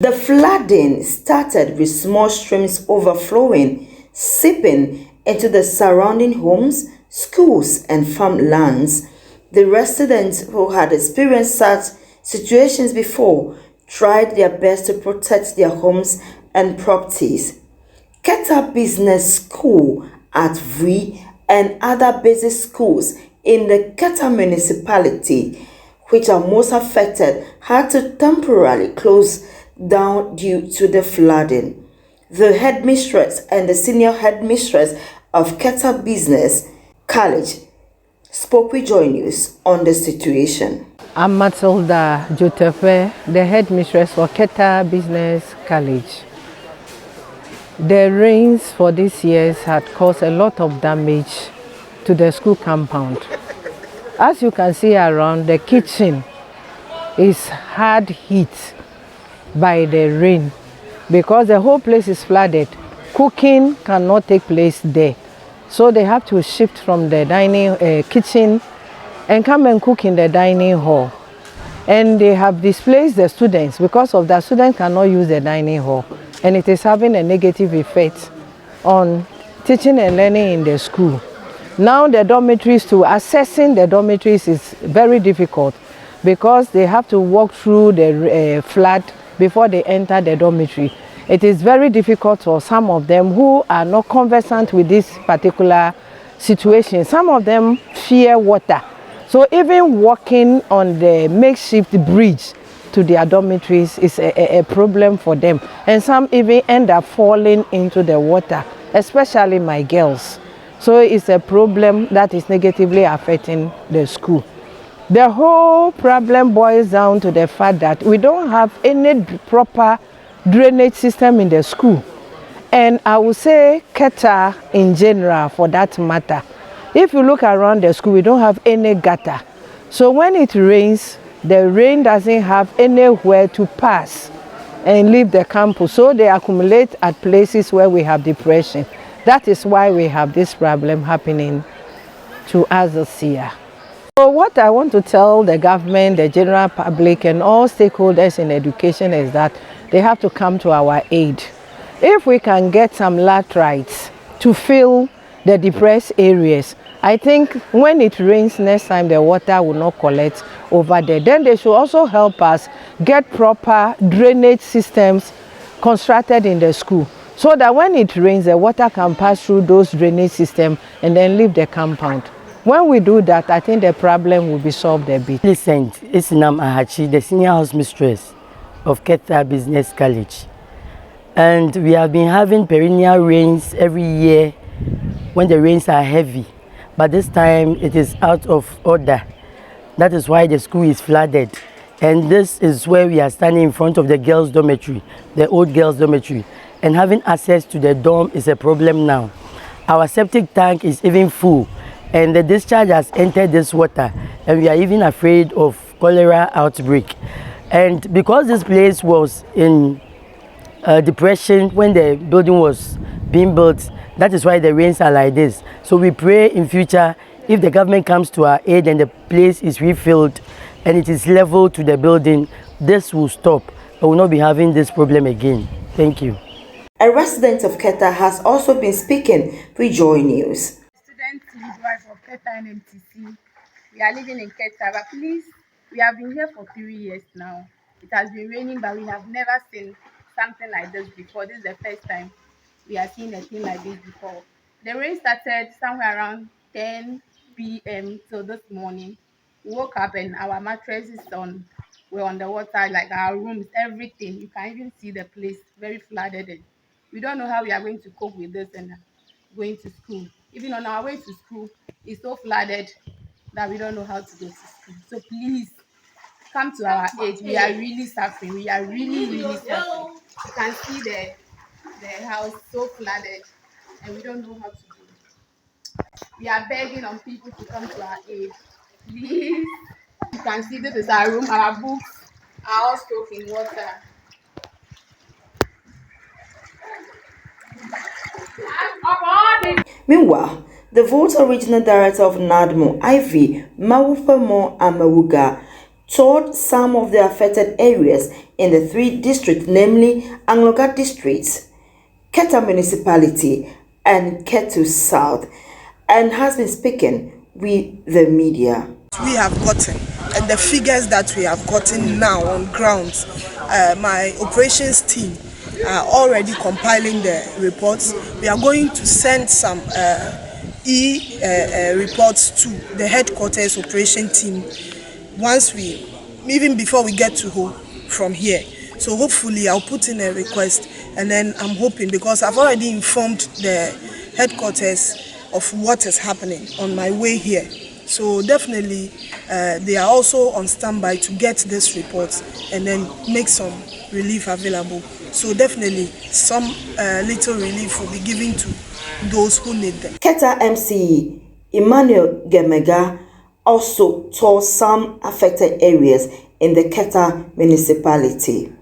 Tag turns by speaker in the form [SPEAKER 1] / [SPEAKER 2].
[SPEAKER 1] The flooding started with small streams overflowing, seeping into the surrounding homes, schools, and farmlands. The residents who had experienced such situations before tried their best to protect their homes and properties. Keta Business School at V and other basic schools in the Keta municipality, which are most affected, had to temporarily close down due to the flooding. The headmistress and the senior headmistress of Keta Business College spoke with Joy News on the situation.
[SPEAKER 2] I'm Matilda, the headmistress for Keta Business College. The rains for this year had caused a lot of damage to the school compound. As you can see around, the kitchen is hard hit by the rain because the whole place is flooded. Cooking cannot take place there. So they have to shift from the dining kitchen and come and cook in the dining hall. And they have displaced the students. Because of that, students cannot use the dining hall. And it is having a negative effect on teaching and learning in the school. Now the dormitories, accessing the dormitories is very difficult because they have to walk through the flood before they enter the dormitory. It is very difficult for some of them who are not conversant with this particular situation. Some of them fear water. So even walking on the makeshift bridge to their dormitories is a problem for them. And some even end up falling into the water, especially my girls. So it's a problem that is negatively affecting the school. The whole problem boils down to the fact that we don't have any proper drainage system in the school. And I would say Keta in general for that matter. If you look around the school, we don't have any gutter. So when it rains, the rain doesn't have anywhere to pass and leave the campus. So they accumulate at places where we have depression. That is why we have this problem happening to us this year. So what I want to tell the government, the general public, and all stakeholders in education is that they have to come to our aid. If we can get some laterites to fill the depressed areas, I think when it rains next time, the water will not collect over there. Then they should also help us get proper drainage systems constructed in the school so that when it rains, the water can pass through those drainage systems and then leave the compound. When we do that, I think the problem will be solved a bit.
[SPEAKER 3] Listen, it's Nam Ahachi, the senior house mistress of Keta Business College. And we have been having perennial rains every year when the rains are heavy. But this time it is out of order. That is why the school is flooded. And this is where we are standing in front of the girls' dormitory, the old girls' dormitory. And having access to the dorm is a problem now. Our septic tank is even full. And the discharge has entered this water. And we are even afraid of cholera outbreak. And because this place was in depression when the building was being built, that is why the rains are like this. So we pray in future, if the government comes to our aid and the place is refilled and it is level to the building, this will stop. We will not be having this problem again. Thank you.
[SPEAKER 1] A resident of Keta has also been speaking with Joy News.
[SPEAKER 4] Student midwife of Keta NMTC. We are living in Keta, but please, we have been here for 3 years now. It has been raining, but we have never seen something like this before. This is the first time we are seeing a thing like this before. The rain started somewhere around 10 p.m. till this morning. We woke up and our mattresses were on the water, like our rooms, everything. You can even see the place very flooded. And we don't know how we are going to cope with this and going to school. Even on our way to school, it's so flooded that we don't know how to go to school. So please come to our aid. We are really suffering. We are really suffering. You can see the house so flooded and we don't know how to do. We are begging on people to come to our aid. Please. You can see this is our room, our books are all soaked in water.
[SPEAKER 1] Meanwhile, the Volta Regional Director of NDMO, Ivy Mawufemo Amawuga, toured some of the affected areas in the 3 districts, namely Angloga districts, Keta Municipality, and Ketu South, and has been speaking with the media.
[SPEAKER 5] We have gotten, and the figures that we have gotten now on ground, my operations team are already compiling the reports. We are going to send some reports to the headquarters operation team even before we get to home from here. So hopefully I'll put in a request, and then I'm hoping, because I've already informed the headquarters of what is happening on my way here. So definitely they are also on standby to get this report and then make some relief available. So definitely some little relief will be given to those who need them.
[SPEAKER 1] Keta MC Emmanuel Gemega also toured some affected areas in the Keta municipality.